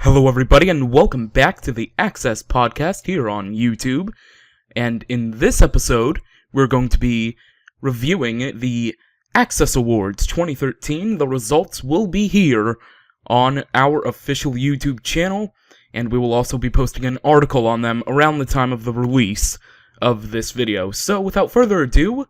Hello everybody and welcome back to the Xcess podcast here on YouTube. And in this episode, we're going to be reviewing the Xcess Awards 2013. The results will be here on our official YouTube channel, and we will also be posting an article on them around the time of the release of this video. So without further ado,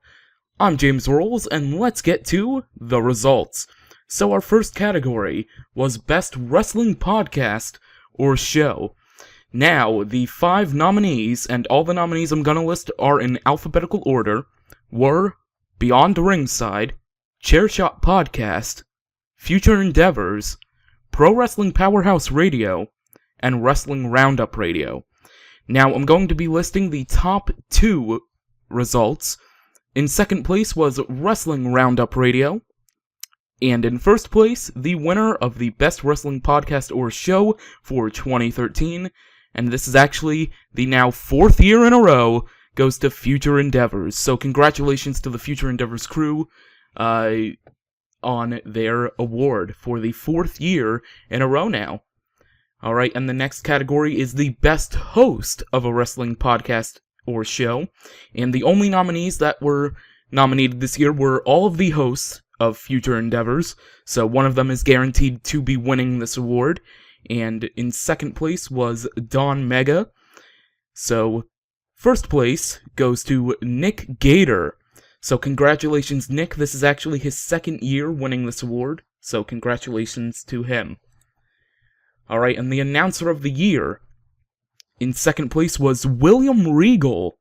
I'm James Rolls, and let's get to the results. So our first category was Best Wrestling Podcast or Show. Now, the 5 nominees, and all the nominees I'm gonna list are in alphabetical order, were Beyond Ringside, Chairshot Podcast, Future Endeavors, Pro Wrestling Powerhouse Radio, and Wrestling Roundup Radio. Now, I'm going to be listing the top 2 results. In second place was Wrestling Roundup Radio. And in first place, the winner of the Best Wrestling Podcast or Show for 2013, and this is actually the now 4th year in a row, goes to Future Endeavors. So congratulations to the Future Endeavors crew on their award for the 4th year in a row now. Alright, and the next category is the Best Host of a Wrestling Podcast or Show, and the only nominees that were nominated this year were all of the hosts of Future Endeavors, so one of them is guaranteed to be winning this award, and in second place was Don Mega. So, first place goes to Nick Gator. So congratulations, Nick, this is actually his 2nd year winning this award, so congratulations to him. Alright, and the announcer of the year, in second place was William Regal,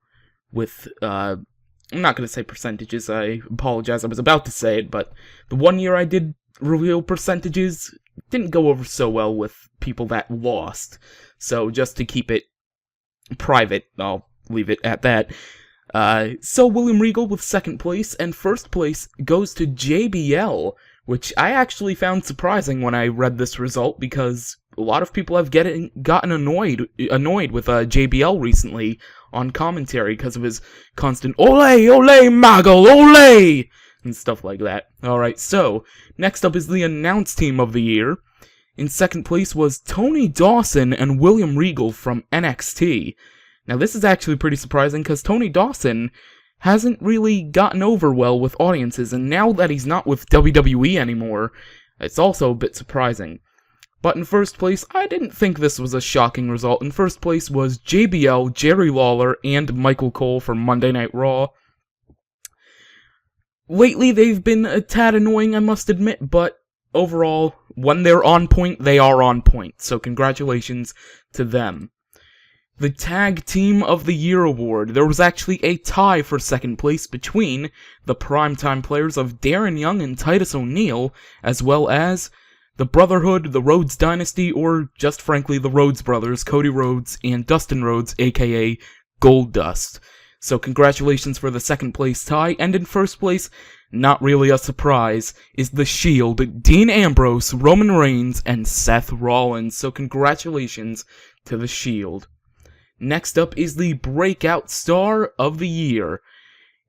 with, I'm not going to say percentages, I apologize, I was about to say it, but the one year I did reveal percentages didn't go over so well with people that lost, so just to keep it private, I'll leave it at that. So William Regal with second place, and first place goes to JBL, which I actually found surprising when I read this result, because a lot of people have gotten annoyed with JBL recently on commentary because of his constant "Ole, ole, Mago, ole!" and stuff like that. Alright, so, next up is the announce team of the year. In second place was Tony Dawson and William Regal from NXT. Now this is actually pretty surprising because Tony Dawson hasn't really gotten over well with audiences, and now that he's not with WWE anymore, it's also a bit surprising. But in first place, I didn't think this was a shocking result. In first place was JBL, Jerry Lawler, and Michael Cole from Monday Night Raw. Lately, they've been a tad annoying, I must admit, but overall, when they're on point, they are on point. So congratulations to them. The Tag Team of the Year award. There was actually a tie for second place between the primetime players of Darren Young and Titus O'Neil, as well as the Brotherhood, the Rhodes Dynasty, or just frankly the Rhodes Brothers, Cody Rhodes and Dustin Rhodes, aka Goldust. So congratulations for the second place tie, and in first place, not really a surprise, is The Shield, Dean Ambrose, Roman Reigns, and Seth Rollins. So congratulations to The Shield. Next up is the Breakout Star of the Year.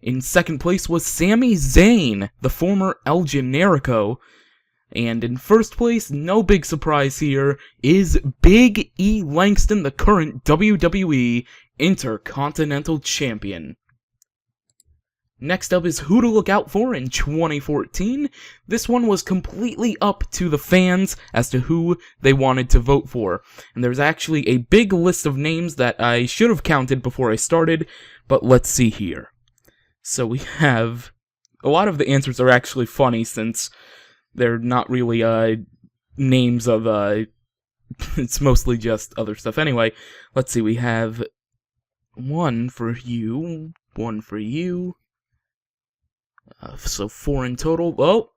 In second place was Sami Zayn, the former El Generico. And in first place, no big surprise here, is Big E Langston, the current WWE Intercontinental Champion. Next up is who to look out for in 2014. This one was completely up to the fans as to who they wanted to vote for. And there's actually a big list of names that I should have counted before I started, but let's see here. So we have, a lot of the answers are actually funny since they're not really names of, it's mostly just other stuff. Anyway, let's see, we have one for you, one for you. So 4 in total. Oh,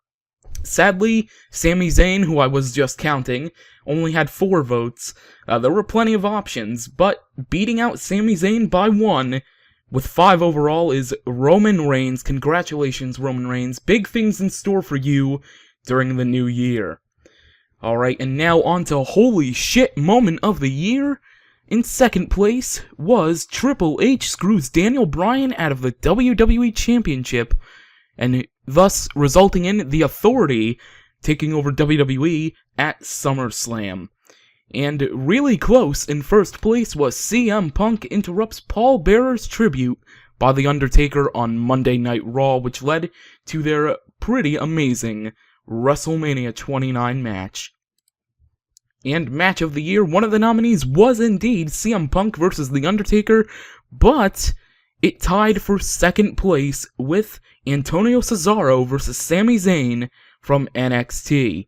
sadly, Sami Zayn, who I was just counting, only had 4 votes. There were plenty of options, but beating out Sami Zayn by 1, with 5 overall, is Roman Reigns. Congratulations, Roman Reigns. Big things in store for you during the new year. Alright, and now on to Holy Shit Moment of the Year. In second place was Triple H screws Daniel Bryan out of the WWE Championship, and thus resulting in The Authority taking over WWE at SummerSlam. And really close in first place was CM Punk interrupts Paul Bearer's tribute by The Undertaker on Monday Night Raw, which led to their pretty amazing WrestleMania 29 match. And match of the year, one of the nominees was indeed CM Punk versus The Undertaker, but it tied for second place with Antonio Cesaro versus Sami Zayn from NXT.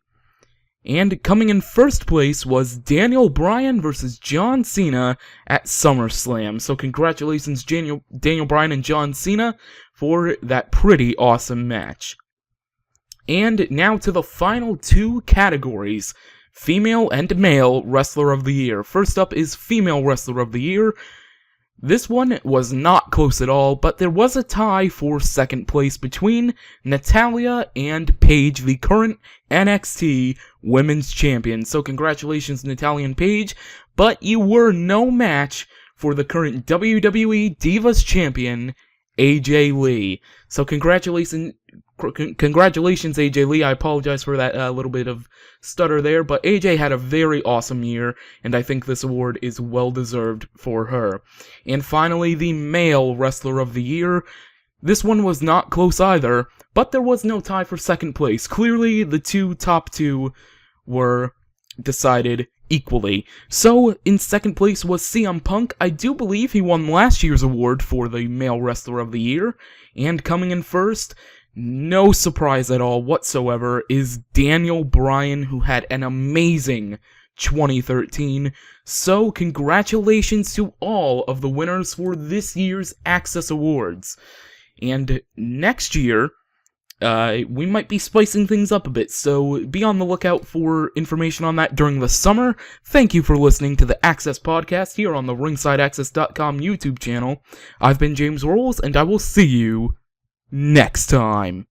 And coming in first place was Daniel Bryan versus John Cena at SummerSlam. So congratulations Daniel Bryan and John Cena for that pretty awesome match. And now to the final two categories, Female and Male Wrestler of the Year. First up is Female Wrestler of the Year. This one was not close at all, but there was a tie for second place between Natalya and Paige, the current NXT Women's Champion. So congratulations, Natalya and Paige, but you were no match for the current WWE Divas Champion, AJ Lee. So congratulations, AJ Lee. I apologize for that little bit of stutter there, but AJ had a very awesome year, and I think this award is well deserved for her. And finally, the Male Wrestler of the Year. This one was not close either, but there was no tie for second place. Clearly, the top two were decided equally. So, in second place was CM Punk. I do believe he won last year's award for the Male Wrestler of the Year. And coming in first, no surprise at all whatsoever, is Daniel Bryan, who had an amazing 2013. So, congratulations to all of the winners for this year's Xcess Awards. And next year, we might be spicing things up a bit, so be on the lookout for information on that during the summer. Thank you for listening to the Xcess Podcast here on the RingsideAccess.com YouTube channel. I've been James Rolls, and I will see you next time.